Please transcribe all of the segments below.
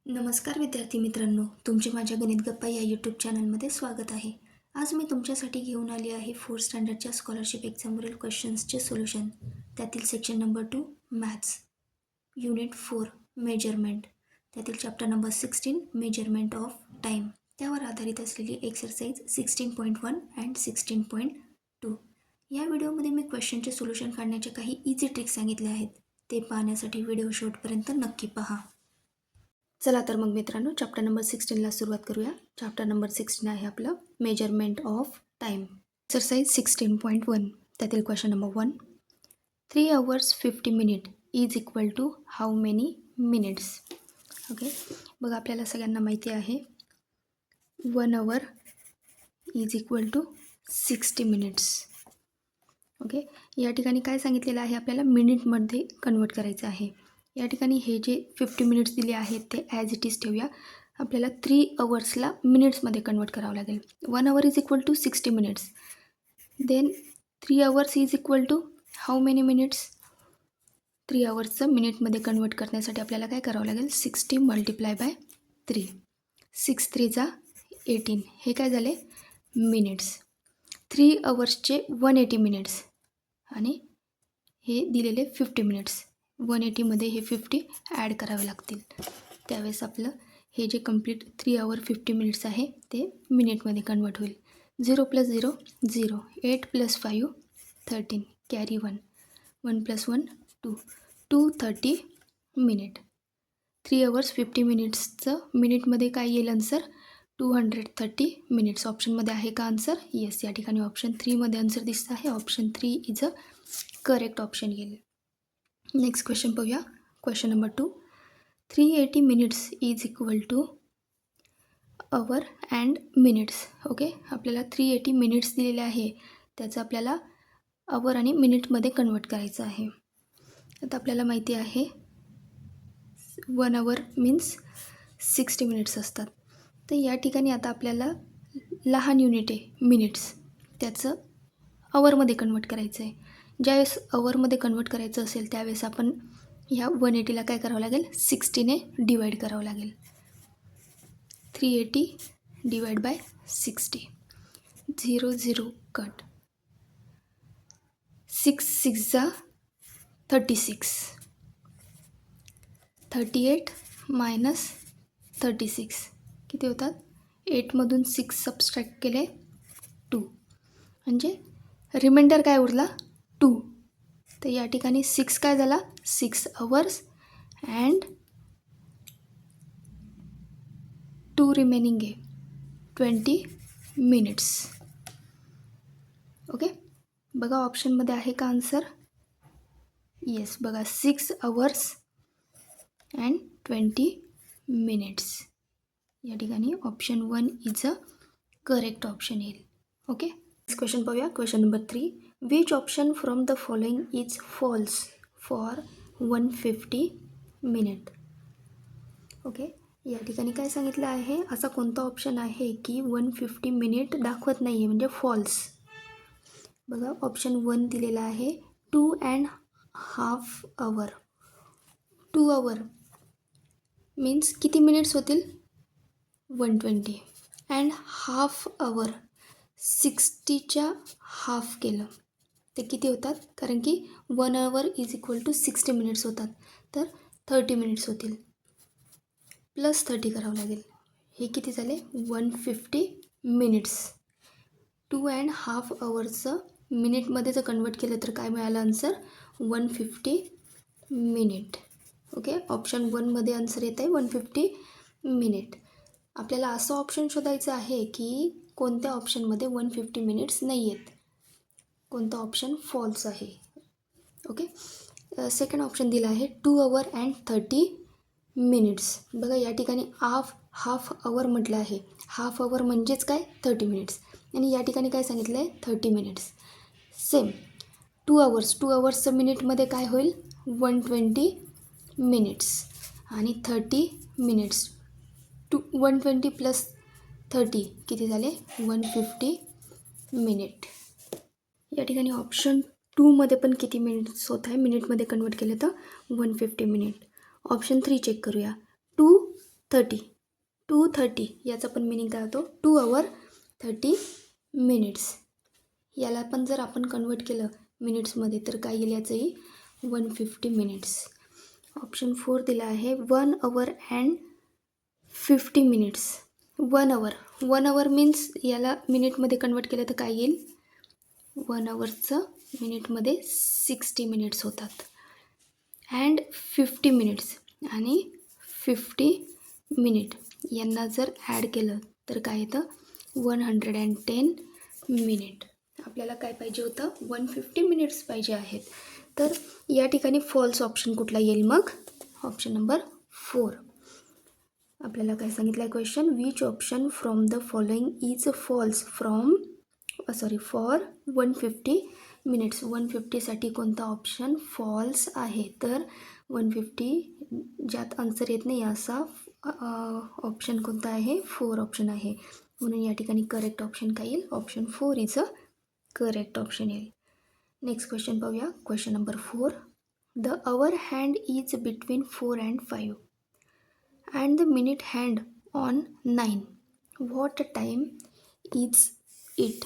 नमस्कार विद्यार्थी मित्रांनो, तुमचे माझ्या गणित गप्पा या यूट्यूब चॅनलमध्ये स्वागत आहे. आज मी तुमच्यासाठी घेऊन आली आहे 4th स्टँडर्डच्या स्कॉलरशिप एक्झामवरील क्वेश्चन्सचे सोल्युशन. त्यातील section number 2 maths, unit 4 measurement, त्यातील chapter number 16 measurement of time, त्यावर आधारित असलेली एक्सरसाइज 16.1 अँड 16.2. या व्हिडिओमध्ये मी क्वेश्चनचे सोल्युशन काढण्याचे काही इझी ट्रिक्स सांगितले आहेत. ते पाहण्यासाठी व्हिडिओ शेवटपर्यंत नक्की पहा. चला तर मग मित्रांनो, चॅप्टर नंबर 16ला सुरुवात करूया. चॅप्टर नंबर 16 आहे आपलं मेजरमेंट ऑफ टाईम. एक्सरसाइज 16.1, त्यातील question number 1. 3 hours 50 minutes is equal to how many minutes. Okay, बघा आपल्याला सगळ्यांना माहिती आहे 1 hour is equal to 60 minutes. Okay, या ठिकाणी काय सांगितलेलं आहे, आपल्याला मिनिटमध्ये कन्वर्ट करायचं आहे. या ठिकाणी हे जे 50 मिनिट्स दिले आहेत ते ॲज इट इज ठेवूया. आपल्याला 3 hours मिनिट्समध्ये कन्वर्ट करावं लागेल. 1 hour is equal to 60 minutes. Then 3 hours is equal to how many minutes. 3 hours मिनिटमध्ये कन्वर्ट करण्यासाठी आपल्याला काय करावं लागेल, 60 मल्टिप्लाय बाय 3. 6 3 18. हे काय झाले, मिनिट्स. 3 hours 180 मिनिट्स आणि हे दिलेले 50 मिनिट्स. 180मध्ये हे 50 ॲड करावे लागतील. त्यावेळेस आपलं हे जे कंप्लीट 3 hour 50 minutes आहे ते मिनिटमध्ये कन्वर्ट होईल. 0 + 0 0. 8 + 5 13. कॅरी 1. 1 + 1 2. 230 मिनिट. 3 hours 50 minutesचं मिनिटमध्ये काय येईल आन्सर, 230 मिनिट्स. ऑप्शनमध्ये आहे का आन्सर? येस, या ठिकाणी ऑप्शन 3मध्ये आन्सर दिसत आहे. Option 3 is a correct option येईल. नेक्स्ट क्वेश्चन पाहूया. Question number 2. 380 minutes is equal to hour and minutes. Okay, आपल्याला 380 minutes दिलेले आहे, त्याचं आपल्याला आवर आणि मिनिटमध्ये कन्वर्ट करायचं आहे. आता आपल्याला माहिती आहे 1 hour मीन्स 60 minutes असतात. तर या ठिकाणी आता आपल्याला लहान युनिट आहे मिनिट्स, त्याचं आवरमध्ये कन्वर्ट करायचं आहे. ज्यावेळेस आवरमध्ये कन्वर्ट करायचं असेल त्यावेळेस आपण ह्या 180ला काय करावं लागेल, 60ने डिवाईड करावं लागेल. 380 डिवाइड बाय 60. 0 0 कट. 6 6 36. 38 मायनस 36 किती होतात, 8मधून 6 सबस्ट्रॅक्ट केले 2, म्हणजे रिमाइंडर काय उरला 2. तर या ठिकाणी 6 काय झाला, 6 hours अँड 2 रिमेनिंग आहे 20 minutes. ओके, बघा ऑप्शनमध्ये आहे का आन्सर? येस, बघा 6 hours अँड 20 minutes. या ठिकाणी option 1 is a correct option येईल. ओके, नेक्स्ट क्वेश्चन पाहूया. Question number 3. Which option from the following is false for 150 minute. Okay, या ठिकाणी काय सांगितलं आहे, असा कोणता ऑप्शन आहे की 150 minute दाखवत नाही आहे, म्हणजे फॉल्स. बघा ऑप्शन 1 दिलेला आहे 2.5 hour. 2 hour मीन्स किती मिनिट्स होतील, 120. अँड हाफ hour 60च्या हाफ केलं ते किती होतात, कारण की 1 hour is equal to 60 minutes होतात, तर 30 minutes होतील. प्लस 30 करावं लागेल. हे किती झाले, 150 minutes. 2.5 hourचं मिनिटमध्ये जर कन्वर्ट केलं तर काय मिळालं आन्सर, 150 minute. ओके, ऑप्शन 1मध्ये आन्सर येत आहे 150 minute. आपल्याला असं ऑप्शन शोधायचं आहे की कोणत्या ऑप्शनमध्ये 150 minutes नाही आहेत, कोणतं ऑप्शन फॉल्स आहे. ओके, सेकंड ऑप्शन दिला आहे 2 hour अँड 30 minutes. बघा या ठिकाणी हाफ hour म्हटलं आहे, हाफ hour म्हणजेच काय, 30 minutes. आणि या ठिकाणी काय सांगितलं आहे, 30 minutes. सेम 2 hours मिनिटमध्ये काय होईल, 120 minutes. आणि 30 minutes 120 + 30 किती झाले, 150 minute. या ठिकाणी ऑप्शन 2मध्ये पण किती मिनिट्स होत आहे, मिनिटमध्ये कन्वर्ट केलं तर 150 minute. ऑप्शन 3 चेक करूया. 2 30. 2:30 याचा पण मिनिंग काय होतो 2 hour 30 minutes. याला पण जर आपण कन्वर्ट केलं मिनिट्समध्ये तर काय येईल याचंही 150 minutes. ऑप्शन 4 दिला आहे 1 hour and 50 minutes. 1 hour means याला मिनिटमध्ये कन्वर्ट केलं तर काय येईल 1 hourचं मिनिटमध्ये 60 minutes होतात. अँड 50 minutes आणि 50 minute यांना जर ॲड केलं तर काय येतं 110 minute. आपल्याला काय पाहिजे होतं 150 minutes पाहिजे आहेत. तर या ठिकाणी फॉल्स ऑप्शन कुठला येईल मग ऑप्शन नंबर 4. आपल्याला काय सांगितलं आहे question which option from the following is false for 150 minutes. 150साठी कोणता ऑप्शन फॉल्स आहे तर 150 ज्यात आन्सर येत नाही असा ऑप्शन कोणता आहे 4 ऑप्शन आहे. म्हणून या ठिकाणी करेक्ट ऑप्शन काय येईल option 4 is a correct option येईल. नेक्स्ट क्वेश्चन पाहूया. Question number 4. The hour hand is between 4 and 5 and the minute hand on 9. What time is it?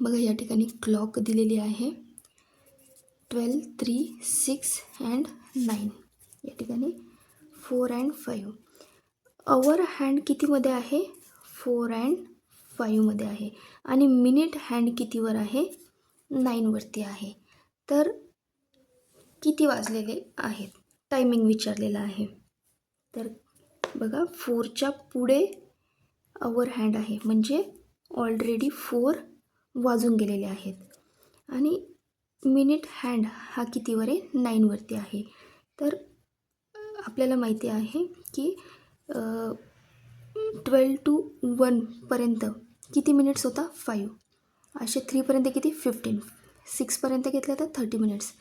बघा या ठिकाणी क्लॉक दिलेली आहे 12, 3, 6 and 9. या ठिकाणी 4 and 5. आवर हँड कितीमध्ये आहे 4 and 5 मध्ये आहे आणि मिनिट हँड कितीवर आहे 9 वरती आहे. तर किती वाजलेले आहेत टायमिंग विचारलेला आहे. तर बघा 4च्या पुढे आवर हँड आहे म्हणजे ऑलरेडी 4 वाजून गेलेले आहेत आणि मिनिट हँड हा कितीवर आहे 9 वरती आहे. तर आपल्याला माहिती आहे की 12 to 1 पर्यंत किती मिनिट्स होता 5. असे 3 पर्यंत किती 15. 6 पर्यंत घेतलं तर 30 मिनिट्स.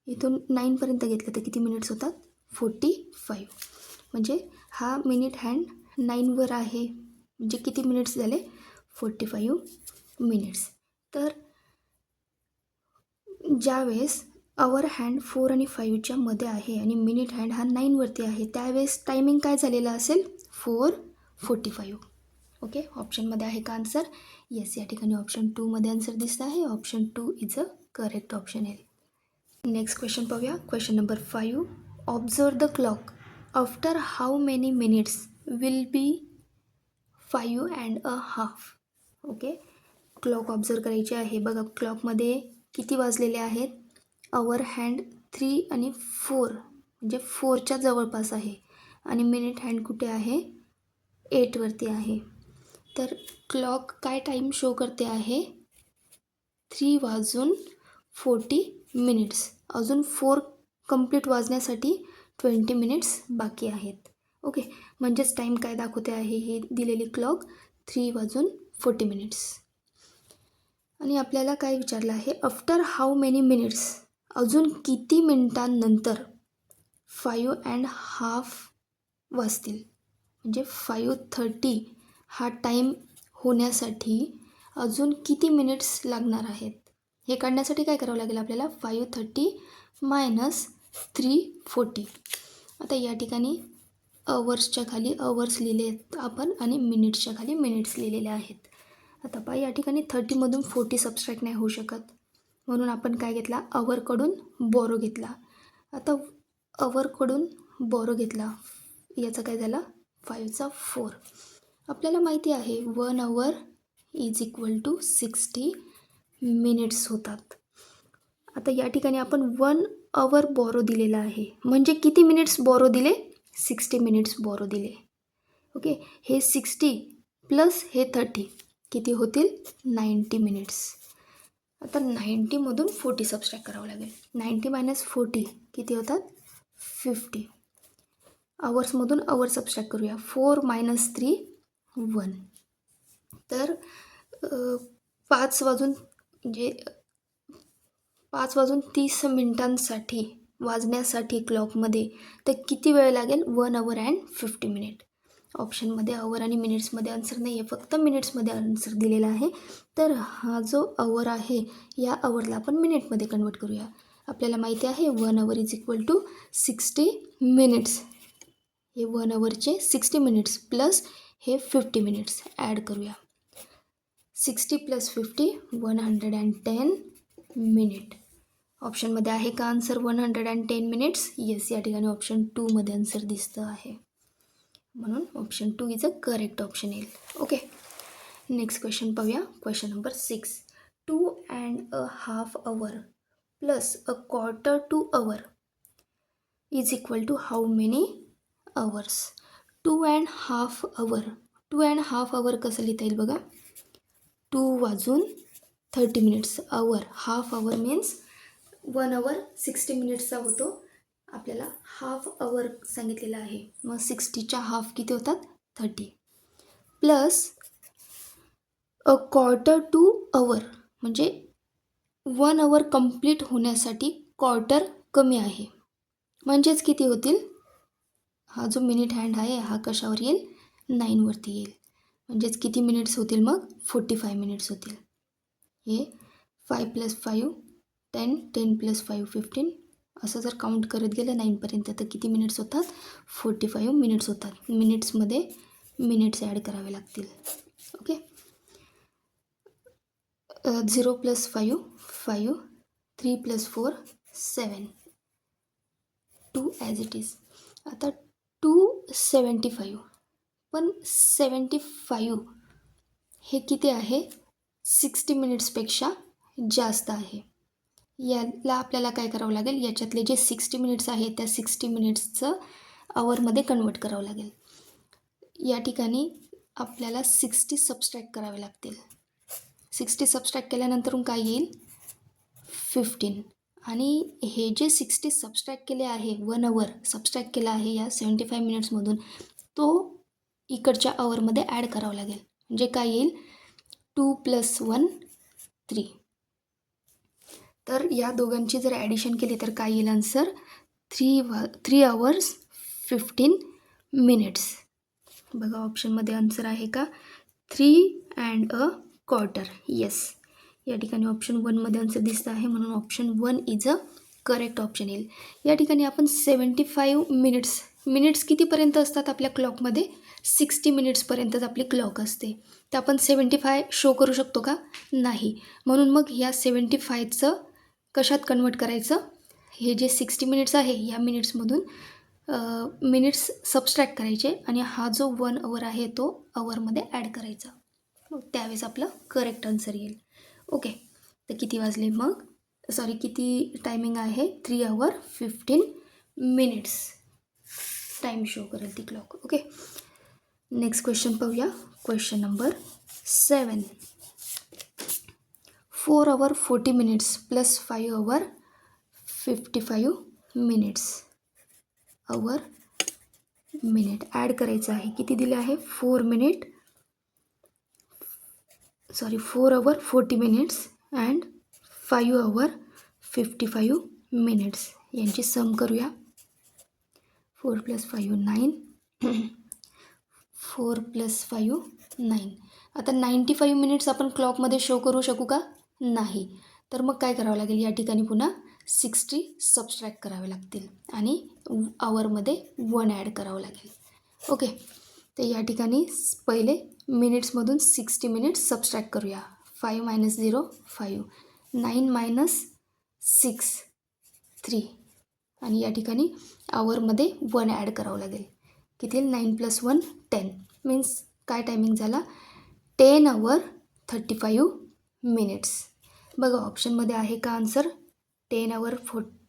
इथून 9 पर्यंत घेतलं तर किती मिनिट्स होतात 45. म्हणजे हा मिनिट हँड 9वर आहे म्हणजे किती मिनिट्स झाले 45 मिनिट्स. तर ज्यावेळेस आवर हँड 4 आणि 5च्या मध्ये आहे आणि मिनिट हँड हा 9 वरती आहे त्यावेळेस टायमिंग काय झालेलं असेल 4:45. ओके ऑप्शनमध्ये आहे का आन्सर येस. या ठिकाणी ऑप्शन 2 मध्ये आन्सर दिसत आहे. Option 2 is a correct option आहे. नेक्स्ट क्वेश्चन पाहूया. Question number 5. Observe the clock after how many minutes will be 5.5. Okay clock observe करायची आहे. बघा क्लॉकमध्ये किती वाजलेले आहेत आवर हँड 3 आणि 4 म्हणजे 4च्या जवळपास आहे आणि मिनिट हँड कुठे आहे 8 वरती आहे. तर क्लॉक काय टाईम शो करते आहे 3:40 मिनिट्स. अजून 4 कंप्लीट वाजण्यासाठी 20 मिनिट्स बाकी आहेत. ओके म्हणजेच टाईम काय दाखवते आहे ही दिलेली क्लॉक 3:40 मिनिट्स. आणि आपल्याला काय विचारलं आहे आफ्टर हाऊ मेनी मिनिट्स अजून किती मिनिटांनंतर 5.5 वाजतील. म्हणजे 5:30 हा टाईम होण्यासाठी अजून किती मिनिट्स लागणार आहेत हे काढण्यासाठी काय करावं लागेल आपल्याला 5:30 मायनस 3:40. आता या ठिकाणी अवर्सच्या खाली अवर्स लिहिले आहेत आपण आणि मिनिट्सच्या खाली मिनिट्स लिहिलेले आहेत. आता पहा या ठिकाणी 30मधून 40 सबस्ट्रॅक्ट नाही होऊ शकत म्हणून आपण काय घेतला अवरकडून बोरो घेतला. आता अवरकडून बोरो घेतला याचा काय झाला 5चा 4. आपल्याला माहिती आहे 1 hour is equal to 60 minutes होतात. आता या ठिकाणी आपण 1 hour बोरो दिलेला आहे म्हणजे किती मिनिट्स बोरो दिले 60 मिनिट्स बोरो दिले. ओके हे 60 प्लस हे 30 किती होतील 90 मिनिट्स. आता 90मधून 40 सबस्ट्रॅक्ट करावं लागेल. 90 मायनस 40 किती होतात 50. आवर्समधून आवर सबस्ट्रॅक्ट करूया 4 - 3 1. तर 5 वाजून 30 मिनिटांसाठी वाजण्यासाठी क्लॉकमध्ये तर किती वेळ लागेल 1 hour and 50 minutes. ऑप्शनमध्ये आवर आणि मिनिट्समध्ये आन्सर नाही आहे फक्त मिनिट्समध्ये आन्सर दिलेला आहे. तर हा जो आवर आहे या आवरला आपण मिनिटमध्ये कन्वर्ट करूया. आपल्याला माहिती आहे 1 hour is equal to 60 minutes. हे 1 आवरचे 60 मिनिट्स प्लस हे 50 मिनिट्स ॲड करूया. 60 + 50 110 मिनिट. ऑप्शनमध्ये आहे का आन्सर 110 मिनिट्स? येस, या ठिकाणी ऑप्शन 2मध्ये आन्सर दिसतं आहे. म्हणून option 2 is a correct option येईल. ओके, नेक्स्ट क्वेश्चन पाहूया. Question number 6. 2.5 hour plus a quarter to hour is equal to how many hours? 2.5 hour. 2.5 hour कसं लिहिता येईल बघा. 2 वाजून 30 minutes. Our, half hour means 1 hour 60 मिनिट्सचा होतो. आपल्याला हाफ अवर सांगितलेला आहे. मग 60च्या हाफ किती होतात? 30. Plus a quarter to hour म्हणजे 1 hour कंप्लीट होण्यासाठी क्वार्टर कमी आहे. म्हणजेच किती होतील? हा जो मिनिट हँड आहे हा कशावर येईल? 9वरती येईल. म्हणजेच किती मिनिट्स होतील मग? 45 मिनिट्स होतील. हे 5 + 5 10, 10 + 5 15 असं जर काउंट करत गेलं 9पर्यंत तर किती मिनिट्स होतात? 45 मिनिट्स होतात. मिनिट्समध्ये मिनिट्स ॲड करावे लागतील. Okay, 0 + 5 5, 3 + 4 7, 2 as it is. आता 275 पण 75 हे किती आहे? 60 मिनिट्सपेक्षा जास्त आहे. याला आपल्याला काय करावं लागेल? याच्यातले जे 60 मिनिट्स आहे त्या 60 मिनिट्सचं आवरमध्ये कन्वर्ट करावं लागेल. या ठिकाणी आपल्याला 60 सबस्ट्रॅक्ट करावे लागतील. 60 सबस्ट्रॅक्ट केल्यानंतरून काय येईल? 15. आणि हे जे 60 सबस्ट्रॅक्ट केले आहे, 1 hour सबस्ट्रॅक्ट केला आहे या 75 मिनिट्समधून, तो इकडच्या आवरमध्ये ॲड करावा लागेल. म्हणजे काय येईल? 2 + 1 3. तर या दोघांची जर ॲडिशन केली तर काय येईल आन्सर? 3 hours 15 minutes. बघा ऑप्शनमध्ये आन्सर आहे का? 3.25. येस, या ठिकाणी ऑप्शन 1मध्ये आन्सर दिसतं आहे. म्हणून option 1 is a correct option येईल. या ठिकाणी आपण 75 मिनिट्स कितीपर्यंत असतात आपल्या क्लॉकमध्ये? 60 मिनिट्सपर्यंतच आपली क्लॉक असते. तर आपण 75 शो करू शकतो का? नाही. म्हणून मग ह्या 75चं कशात कन्वर्ट करायचं? हे जे 60 मिनिट्स आहे या मिनिट्समधून मिनिट्स सबस्ट्रॅक्ट करायचे आणि हा जो 1 hour आहे तो अवरमध्ये ॲड करायचा. मग त्यावेळेस आपलं करेक्ट आन्सर येईल. ओके, तर किती वाजले मग? किती टायमिंग आहे? 3 hour 15 minutes टाईम शो करेल ती क्लॉक. ओके, नेक्स्ट क्वेश्चन पाहूया. Question number 7. 4 hour 40 minutes plus 5 hour 55 minutes. Minute add करायचं आहे. किती दिले आहे? 4 hour 40 minutes and 5 hour 55 minutes. यांची सम करूया. 4 + 5 9. 4 + 5 9. आता 95 मिनिट्स आपण क्लॉकमध्ये शो करू शकू का? नाही. तर मग काय करावं लागेल? या ठिकाणी पुन्हा 60 सबस्ट्रॅक्ट करावे लागतील आणि आवरमध्ये 1 ॲड करावं लागेल. ओके, तर या ठिकाणी पहिले मिनिट्समधून 60 मिनिट्स सबस्ट्रॅक्ट करूया. 5 - 0 5, 9 - 6 3 आणि या ठिकाणी आवरमध्ये 1 ॲड करावं लागेल. किती? 9 + 1 10. मीन्स काय टायमिंग झाला? 10 hour 35 minutes. बघा ऑप्शनमध्ये आहे का आन्सर? 10 hour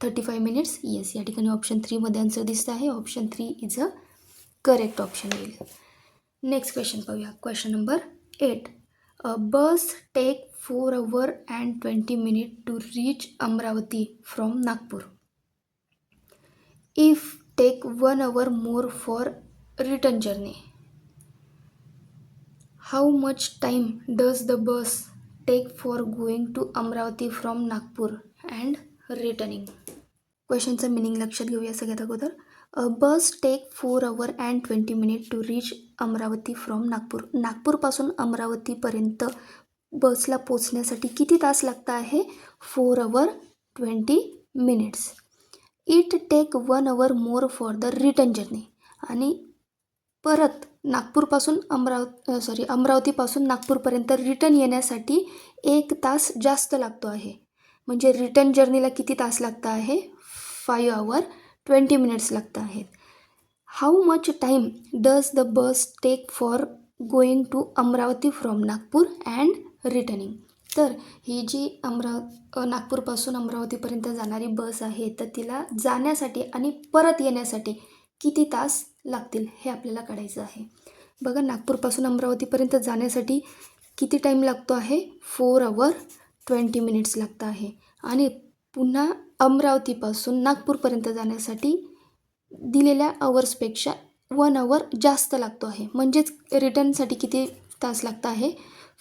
35 minutes. येस, या ठिकाणी ऑप्शन 3मध्ये आन्सर दिसतं आहे. Option 3 is a correct option येईल. नेक्स्ट क्वेश्चन पाहूया. Question number 8. A bus take 4 hour and 20 minutes to reach Amravati from Nagpur. If take 1 hour more for return journey. How much time does the bus take for going to Amravati from Nagpur and returning. क्वेश्चनचं meaning लक्षात घेऊया सगळ्यात अगोदर. Bus take 4 hour and 20 minutes to reach Amravati from Nagpur. नागपूरपासून अमरावतीपर्यंत बसला पोचण्यासाठी किती तास लागत आहे? 4 hour 20 minutes. It take 1 hour more for the return journey. आणि परत अमरावतीपासून नागपूरपर्यंत रिटर्न येण्यासाठी 1 तास जास्त लागतो आहे. म्हणजे रिटर्न जर्नीला किती तास लागत आहे? 5 hour 20 minutes लागत आहेत. How much time does the bus take for going to Amravati from Nagpur and returning? तर ही जी नागपूरपासून अमरावतीपर्यंत जाणारी बस आहे, तर तिला जाण्यासाठी आणि परत येण्यासाठी किती तास लागतील हे आपल्याला काढायचं आहे. बघा, नागपूरपासून अमरावतीपर्यंत जाण्यासाठी किती टाईम लागतो आहे? 4 hour 20 minutes लागतं आहे. आणि पुन्हा अमरावतीपासून नागपूरपर्यंत जाण्यासाठी दिलेल्या अवर्सपेक्षा 1 hour जास्त लागतो आहे. म्हणजेच रिटर्नसाठी किती तास लागत आहे?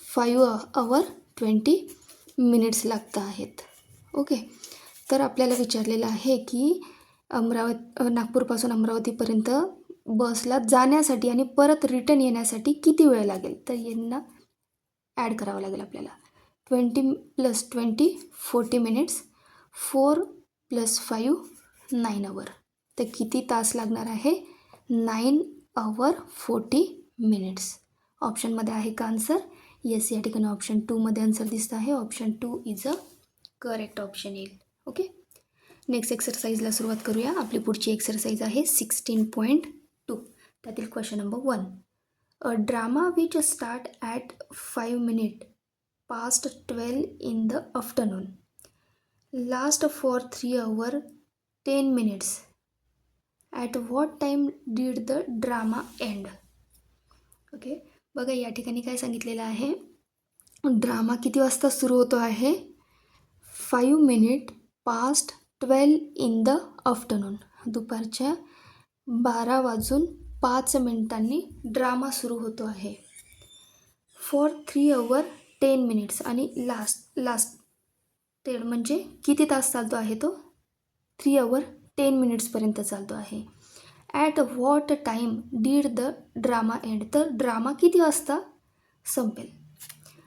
5 hour 20 minutes लागत आहेत. ओके, तर आपल्याला विचारलेलं आहे की नागपूरपासून अमरावतीपर्यंत बसला जाण्यासाठी आणि परत रिटर्न येण्यासाठी किती वेळ लागेल? तर यांना ॲड करावं लागेल आपल्याला. 20 + 20 40 minutes, 4 + 5 9 hour. तर किती तास लागणार आहे? 9 hour 40 minutes. ऑप्शनमध्ये आहे का आन्सर? येस, या ठिकाणी ऑप्शन 2मध्ये आन्सर दिसतं आहे. Option 2 is a correct option येईल. ओके, नेक्स्ट एक्सरसाइजला सुरुवात करूया. आपली पुढची एक्सरसाइज आहे 16.2. त्यातील question number 1. A drama which start at 5 minutes past 12 in the afternoon last for 3 hour 10 minutes. At what time did the drama end? Okay, बघा या ठिकाणी काय सांगितलेलं आहे? ड्रामा किती वाजता सुरू होतो आहे? 5 minutes past 12 in the afternoon. दुपारच्या 12:05 ड्रामा सुरू होतो आहे. फॉर 3 hour 10 minutes आणि लास्ट तेड म्हणजे किती तास चालतो आहे तो? 3 hour 10 minutesपर्यंत चालतो आहे. At what time did the drama end? तर ड्रामा किती वाजता संपेल?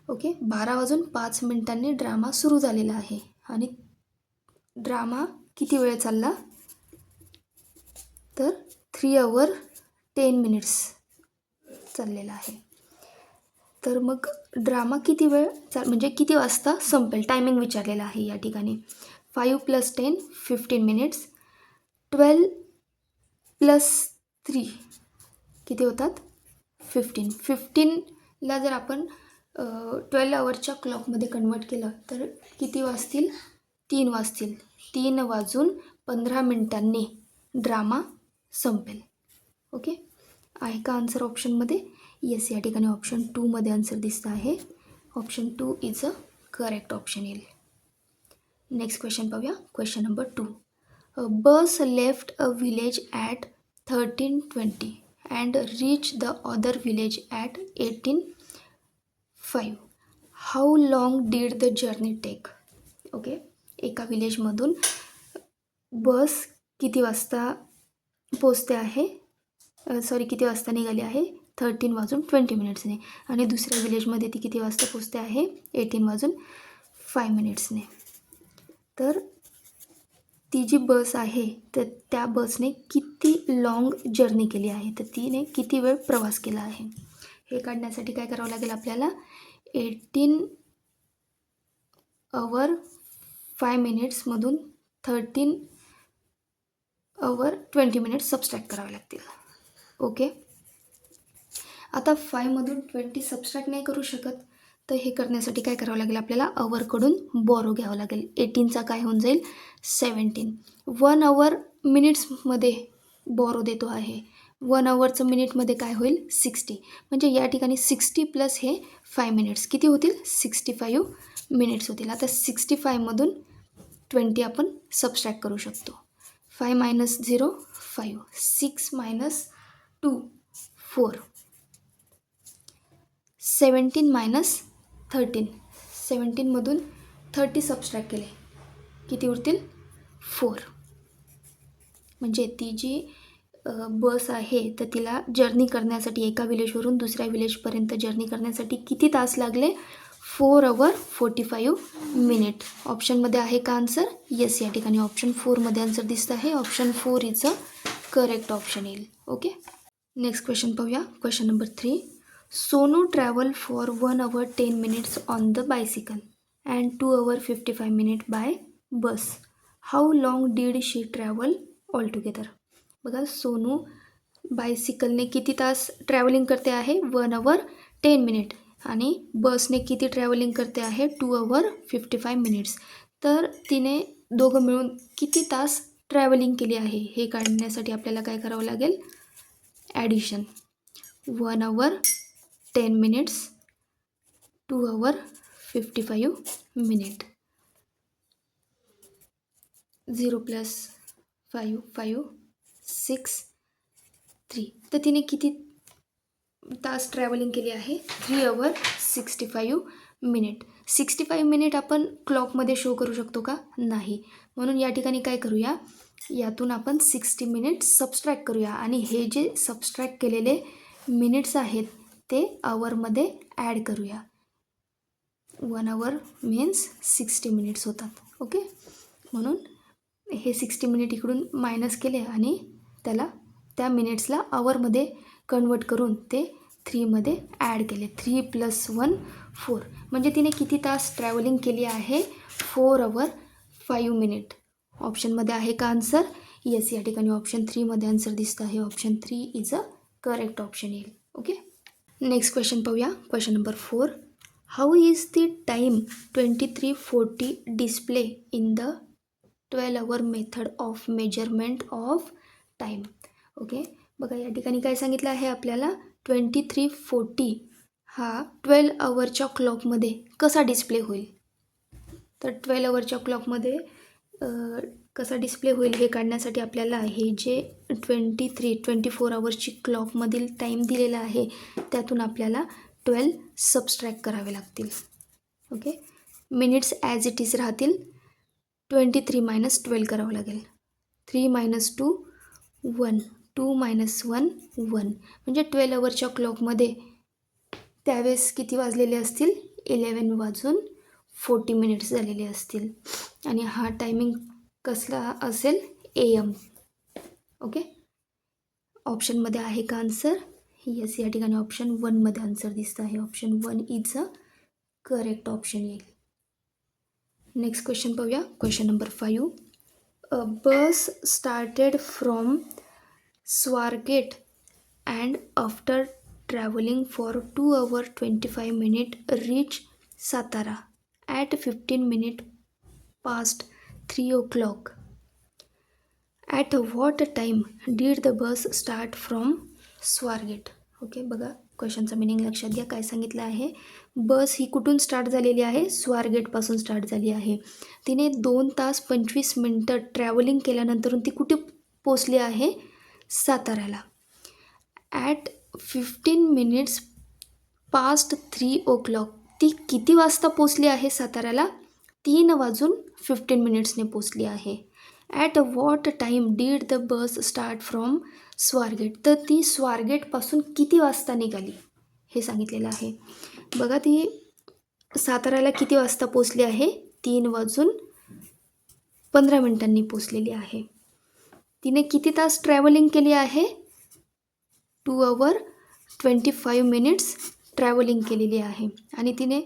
ओके, 12:05 ड्रामा सुरू झालेला आहे आणि ड्रामा किती वेळ चालला? तर 3 hour 10 minutes चाललेला आहे. तर मग ड्रामा किती वेळ म्हणजे किती वाजता संपेल? टायमिंग विचारलेला आहे या ठिकाणी. 5 + 10 15 minutes. 12 + 3 किती होतात? 15. 15ला जर आपण 12 hourच्या क्लॉकमध्ये कन्वर्ट केलं तर किती वाजतील? 3 वाजतील. 3:15 ड्रामा संपेल. ओके, आहे का आन्सर ऑप्शनमध्ये? येस, या ठिकाणी ऑप्शन 2मध्ये आन्सर दिसतं आहे. Option 2 is a correct option येईल. नेक्स्ट क्वेश्चन पाहूया. Question number 2. Bus left a village at 13:20 and reach the other village at 18:05. How long did the journey take? Okay, एका विलेजमधून बस किती वाजता पोचते आहे? किती वाजता निघाली आहे? 13:20 minutesने. आणि दुसऱ्या विलेजमध्ये ती किती वाजता पोचते आहे? 18:05 minutesने. तर ती जी बस आहे तर त्या बसने किती लाँग जर्नी केली आहे? तर तिने किती वेळ प्रवास केला आहे? हे काढण्यासाठी काय करावं लागेल आपल्याला? 18 hour 5 minutesमधून 13 hour 20 minutes सबस्ट्रॅक्ट करावे लागतील. ओके, आता 5मधून 20 सबस्ट्रॅक्ट नाही करू शकत, तर हे करण्यासाठी काय करावं लागेल आपल्याला? अवरकडून बोरो घ्यावं लागेल. 18चा काय होऊन जाईल? 17. 1 hour मिनिट्समध्ये बोरो देतो आहे. 1 hourचं मिनिटमध्ये काय होईल? 60. म्हणजे या ठिकाणी 60 + हे 5 minutes किती होतील? 65 minutes होतील. आता 65मधून 20 आपण सबस्ट्रॅक्ट करू शकतो. 5 - 0 5. 6 - 2 4. 17 - 13. 17मधून 30 सबस्ट्रॅक्ट केले, किती उरतील? 4. म्हणजे ती जी बस आहे तर तिला जर्नी करण्यासाठी एका विलेजवरून दुसऱ्या विलेजपर्यंत जर्नी करण्यासाठी किती तास लागले? 4 hour 45 minutes. ऑप्शनमध्ये आहे का आन्सर? येस, या ठिकाणी ऑप्शन 4मध्ये आन्सर दिसतं आहे. Option 4 is a correct option येईल. ओके. नेक्स्ट क्वेश्चन पाहूया. Question number 3. Sonu travel for 1 hour 10 minutes on the bicycle and 2 hour 55 minutes by bus. How long did she travel all together. बघा, सोनू बायसिकलने किती तास travelling करते आहे? 1 hour 10 minutes. आणि बसने किती ट्रॅव्हलिंग करते आहे? 2 hour 55 minutes. तर तिने दोघं मिळून किती तास ट्रॅव्हलिंग केली आहे हे काढण्यासाठी आपल्याला काय करावं लागेल? Addition. 1 hour 10 minutes, 2 hour 55 minutes. 0 + 5 5 6 3. तर तिने किती तास ट्रॅव्हलिंग केली आहे? 3 hour 65 minutes. 65 minutes आपण क्लॉकमध्ये शो करू शकतो का? नाही. म्हणून या ठिकाणी काय करूया, यातून आपण 60 minutes सबस्ट्रॅक्ट करूया आणि हे जे सबस्ट्रॅक्ट केलेले मिनिट्स आहेत ते आवरमध्ये ॲड करूया. 1 hour मीन्स 60 minutes होतात. ओके. म्हणून हे 60 minutes इकडून मायनस केले आणि त्या मिनिट्सला आवरमध्ये कन्वर्ट करून ते 3मध्ये ॲड केले. 3 + 1 4. म्हणजे तिने किती तास ट्रॅव्हलिंग केली आहे? 4 hour 5 minutes. ऑप्शनमध्ये आहे का आन्सर? येस, या ठिकाणी ऑप्शन 3मध्ये आन्सर दिसतं आहे. Option 3 is a correct option येईल. ओके. नेक्स्ट क्वेश्चन पाहूया. Question number 4. How is the time 23:40 display in the 12 hour method of measurement of time. Okay. बघा, या ठिकाणी काय सांगितलं आहे आपल्याला? 23:40 हा 12 hourच्या क्लॉकमध्ये कसा डिस्प्ले होईल? तर 12 hourच्या क्लॉकमध्ये कसा डिस्प्ले होईल हे काढण्यासाठी आपल्याला हे जे 24 hourची क्लॉकमधील टाईम दिलेला आहे त्यातून आपल्याला 12 सबस्ट्रॅक्ट करावे लागतील. Okay. Minutes as it is राहतील. 23 - 12 करावं लागेल. 3 - 2 1, 2 - 1 1. म्हणजे 12 hourच्या क्लॉकमध्ये त्यावेळेस किती वाजलेले असतील? 11:40 minutes झालेले असतील. आणि हा टायमिंग कसला असेल? AM. ओके. ऑप्शनमध्ये आहे का आन्सर? येस, या ठिकाणी ऑप्शन 1मध्ये आन्सर दिसतं आहे. Option 1 is a correct option येईल. नेक्स्ट क्वेश्चन पाहूया. Question number 5. A bus started from Swargate and after travelling for 2 hour 25 minutes reach Satara at 15 minutes past 3 o'clock. At what time did the bus start from Swargate. Okay. बघा, क्वेश्चनचा meaning लक्षात घ्या. काय सांगितलं आहे? बस ही कुठून स्टार्ट झालेली आहे? स्वारगेटपासून स्टार्ट झाली आहे. तिने 2 तास 25 मिनटं ट्रॅव्हलिंग केल्यानंतरून ती कुठे पोचली आहे? साताऱ्याला. At 15 minutes past 3 o'clock. ती किती वाजता पोचली आहे साताऱ्याला? 3:15 minutesने पोचली आहे. At what time did the bus start from Swargate. तर ती स्वारगेटपासून किती वाजता निघाली हे सांगितलेलं आहे. बघा, ती साताऱ्याला किती वाजता पोचली आहे? 3:15 minutes पोचलेली आहे. तिने किती तास ट्रॅव्हलिंग केली आहे? 2 hour 25 minutes ट्रॅव्हलिंग केलेली आहे. आणि तिने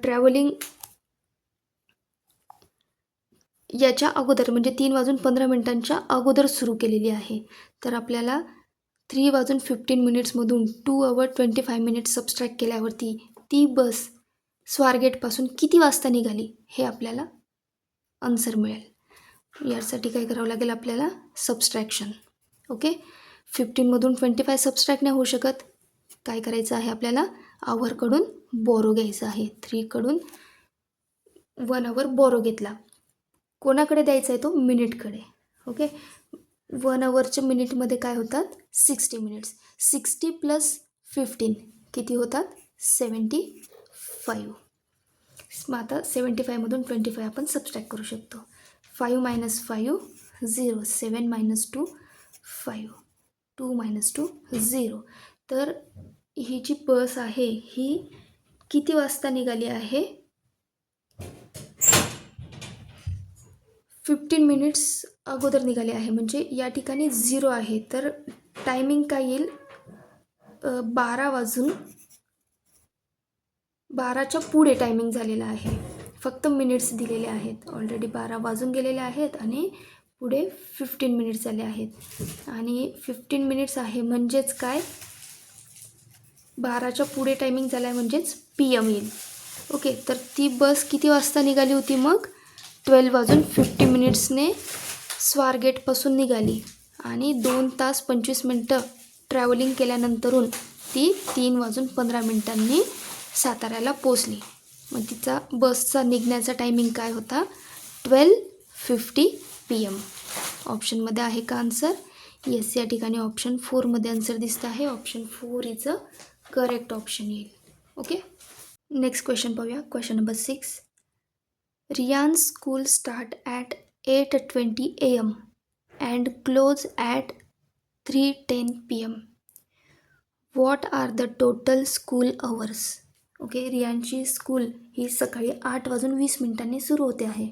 ट्रॅव्हलिंग याच्या अगोदर म्हणजे 3:15 minutesच्या अगोदर सुरू केलेली आहे. तर आपल्याला 3:15 minutesमधून 2 hour 25 minutes सबस्ट्रॅक्ट केल्यावरती ती बस स्वारगेटपासून किती वाजता निघाली हे आपल्याला आन्सर मिळेल. यासाठी काय करावं लागेल आपल्याला? सबस्ट्रॅक्शन. ओके. 15मधून 25 सबस्ट्रॅक्ट नाही होऊ शकत. काय करायचं आहे आपल्याला? आवरकडून बोरो घ्यायचं आहे. 3कडून 1 hour बोरो घेतला. कोणाकडे द्यायचा आहे तो? मिनिटकडे. ओके. 1 hourच्या मिनिटमध्ये काय होतात? 60 minutes. 60 + 15 किती होतात? 75. मग आता 75मधून 25 आपण सबस्ट्रॅक्ट करू शकतो. 5 - 5 0. 7 - 2 5. 2 - 2 0. तर ही जी बस आहे ही किती वाजता निघाली आहे? 15 मिनिट्स अगोदर निघाले आहे, म्हणजे या ठिकाणी 0 आहे. तर टायमिंग काय येईल? 12 वाजून 12च्या पुढे टायमिंग झालेला आहे. फक्त मिनिट्स दिलेले आहेत. ऑलरेडी 12 वाजून गेलेले आहेत आणि पुढे 15 मिनिट्स झाले आहेत. आणि 15 मिनिट्स आहे म्हणजेच काय? 12च्या पुढे टायमिंग झाला आहे म्हणजेच PM येईल. ओके, तर ती बस किती वाजता निघाली होती मग? 12 वाजून 50 मिनिट्सने स्वारगेटपासून निघाली आणि 2 तास 25 मिनटं ट्रॅव्हलिंग केल्यानंतरून ती 3 वाजून 15 मिनटांनी साताऱ्याला पोचली. मग तिचा बसचा निघण्याचा टायमिंग काय होता? 12:50 PM. ऑप्शनमध्ये आहे का आन्सर? येस, या ठिकाणी ऑप्शन 4मध्ये आन्सर दिसतं आहे. Option 4 is a correct option येईल. ओके, नेक्स्ट क्वेश्चन पाहूया. Question number 6. Riyan's school start at 8:20 AM and close at 3:10 PM. What are the total school hours? Okay, रियानची स्कूल ही सकाळी 8 वाजून 20 मिनिटांनी सुरू होते आहे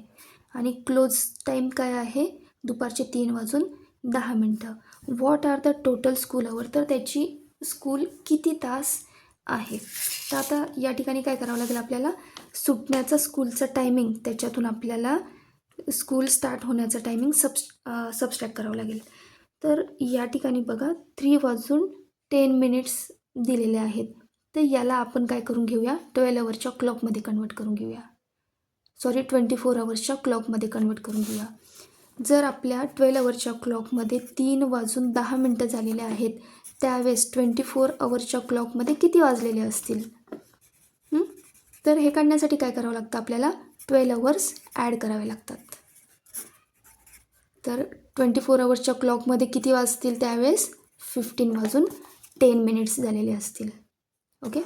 आणि क्लोज टाईम काय आहे? दुपारचे 3 वाजून 10 मिनटं. What are the total school hour? तर त्याची स्कूल किती तास आहे? तर आता या ठिकाणी काय करावं लागेल आपल्याला? सुटण्याचा स्कूलचा टायमिंग, त्याच्यातून आपल्याला स्कूल स्टार्ट होण्याचा टायमिंग सबस्ट्रॅक्ट करावं लागेल. तर या ठिकाणी बघा 3 वाजून 10 मिनिट्स दिलेले आहेत. तर याला आपण काय करून घेऊया? 12 आवर्सच्या क्लॉकमध्ये कन्वर्ट करून घेऊया. 24 आवर्सच्या क्लॉकमध्ये कन्वर्ट करून घेऊया. जर आपल्या 12 आवर्सच्या क्लॉकमध्ये 3 वाजून 10 मिनटं झालेले आहेत, त्यावेळेस 24 आवर्सच्या क्लॉकमध्ये किती वाजलेले असतील? तर हे काढण्यासाठी काय करावं लागतं आपल्याला? 12 आवर्स ॲड करावे लागतात. तर 24 आवर्सच्या क्लॉकमध्ये किती वाजतील त्यावेळेस? 15 वाजून 10 मिनिट्स झालेले असतील. ओके,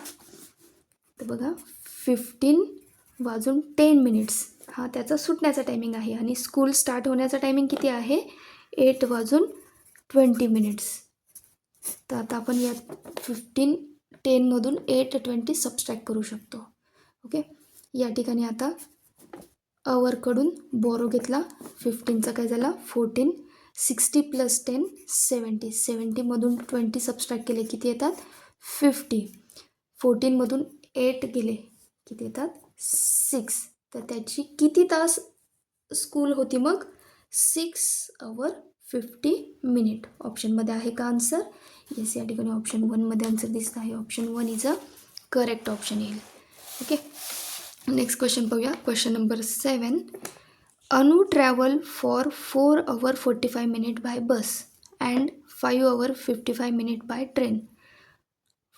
तर बघा 15 वाजून 10 मिनिट्स हा त्याचा सुटण्याचा टायमिंग आहे आणि स्कूल स्टार्ट होण्याचा टायमिंग किती आहे? 8 वाजून 20 मिनिट्स. तर आता आपण या 10मधून 8:20 सबस्ट्रॅक्ट करू शकतो. ओके, या ठिकाणी आता अवरकडून बोरो घेतला. 15चा काय झाला? 14. 60 + 10 70. 70मधून 20 सबस्ट्रॅक्ट केले किती येतात? 50. 14मधून 8 गेले किती येतात? 6. तर त्याची किती तास स्कूल होती मग? 6 hour 50 minute. ऑप्शनमध्ये आहे का आन्सर? येस, या ठिकाणी ऑप्शन 1मध्ये आन्सर दिसत आहे. Option 1 is a correct option येईल. ओके, नेक्स्ट क्वेश्चन पाहूया. Question number 7. Anu travel for 4 hour 45 minute by bus and 5 hour 55 minute by train.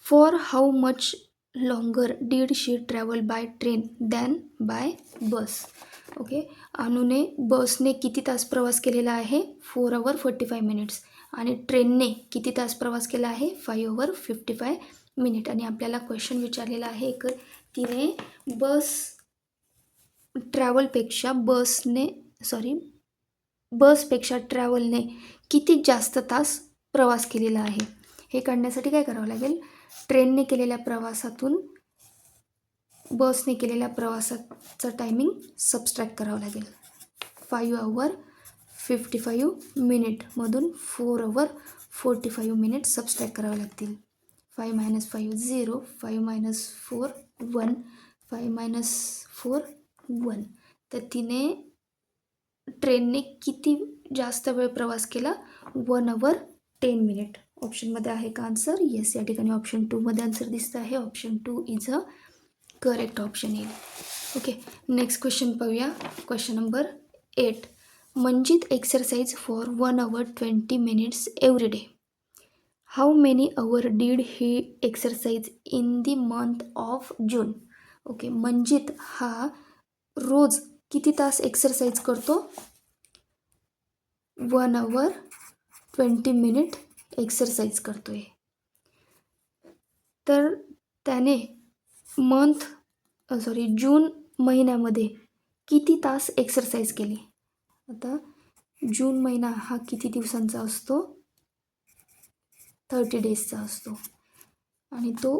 For how much longer did she travel by train than by bus? Okay, अनुने बसने किती तास प्रवास केलेला आहे? 4 hour 45 minutes. आणि ट्रेनने किती तास प्रवास केला आहे? 5 hour 55 minute. आणि आपल्याला क्वेश्चन विचारलेला आहे की तिने बसपेक्षा ट्रॅव्हलने किती जास्त तास प्रवास केलेला आहे? हे काढण्यासाठी काय करावं लागेल? ट्रेनने केलेल्या प्रवासातून बसने केलेल्या प्रवासाचा टायमिंग सबस्ट्रॅक्ट करावं लागेल. 5 hour 55 minute मधून 4 hour 45 minutes सबस्ट्रॅक्ट करावे लागतील. 5 - 5 0, 5 - 4 1, 5 - 4 1. तर तिने ट्रेनने किती जास्त वेळ प्रवास केला? 1 hour 10 minute. ऑप्शनमध्ये आहे का आन्सर? येस, या ठिकाणी ऑप्शन 2मध्ये आन्सर दिसतं आहे. Option 2 is a correct option येईल. ओके, नेक्स्ट क्वेश्चन पाहूया. Question number 8. Manjit exercise for 1 hour 20 minutes every day. How many hour did he exercise in the month of June? Okay, Manjit हा रोज किती तास एक्सरसाइज करतो? 1 hour 20 minute exercise करतो आहे. तर त्याने जून महिन्यामध्ये किती तास एक्सरसाइज केली? आता जून महिना हा किती दिवसांचा असतो? 30 daysचा असतो आणि तो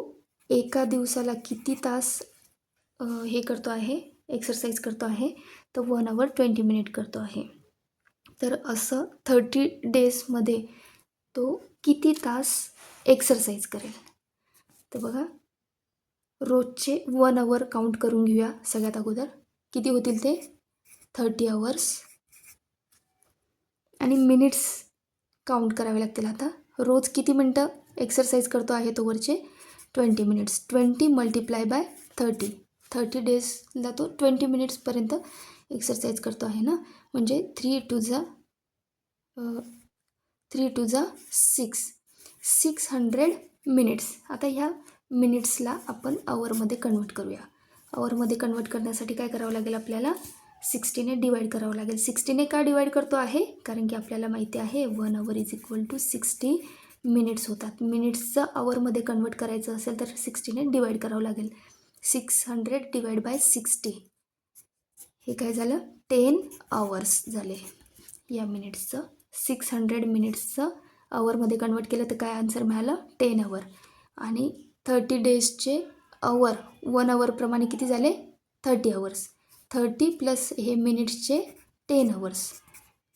एका दिवसाला किती तास हे करतो आहे? एक्सरसाइज करतो आहे? तर 1 hour 20 minute करतो आहे. तर असं 30 डेजमध्ये तो किती तास एक्सरसाइज करेल. तर बघा, रोजचे 1 आवर काउंट करून घेऊया. सगळ्यात अगोदर किती होतील ते 30 आवर्स, आणि मिनिट्स काउंट करावे लागतील. आता रोज किती मिनटं एक्सरसाइज करतो आहे तो वरचे 20 मिनिट्स. 20 मल्टिप्लाय बाय 30 डेजला तो 20 मिनिट्सपर्यंत एक्सरसाइज करतो आहे ना. म्हणजे 3 टू जा 600 मिनिट्स. आता ह्या मिनिट्सला आपण आवरमध्ये कन्वर्ट करूया. आवरमध्ये कन्वर्ट करण्यासाठी काय करावं लागेल आपल्याला, 60ने डिवाईड करावं लागेल. 60ने का डिवाईड करतो आहे, कारण की आपल्याला माहिती आहे 1 hour is equal to 60 minutes होतात. मिनिट्सचं आवरमध्ये कन्वर्ट करायचं असेल तर 60ने डिवाईड करावं लागेल. 600 डिवाईड बाय 60, हे काय झालं 10 आवर्स झाले या मिनिट्सचं. 600 मिनिट्सचं आवरमध्ये कन्वर्ट केलं तर काय आन्सर मिळालं 10 आवर. आणि 30 डेजचे आवर 1 आवरप्रमाणे किती झाले 30 आवर्स. 30 प्लस हे मिनिट्सचे 10 आवर्स,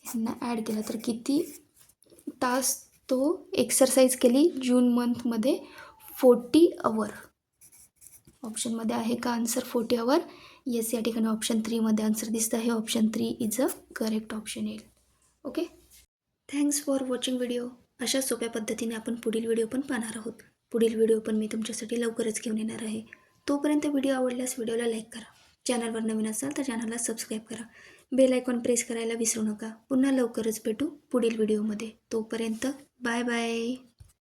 ह्यांना ॲड केलं तर किती तास तो एक्सरसाइज केली जून मंथमध्ये 40 आवर. ऑप्शनमध्ये आहे का आन्सर 40 आवर. येस, या ठिकाणी ऑप्शन 3मध्ये आन्सर दिसतं आहे. Option 3 is a correct option येईल. Okay, thanks for watching video. अशा सोप्या पद्धतीने आपण पुढील व्हिडिओ पण पाहणार आहोत. पुढील व्हिडिओ पण मी तुमच्यासाठी लवकरच घेऊन येणार आहे. तोपर्यंत व्हिडिओ आवडल्यास व्हिडिओला लाईक करा. चॅनलवर नवीन असाल तर चॅनलला सबस्क्राईब करा. बेल आयकॉन प्रेस करायला विसरू नका. पुन्हा लवकरच भेटू पुढील व्हिडिओमध्ये. तोपर्यंत बाय बाय.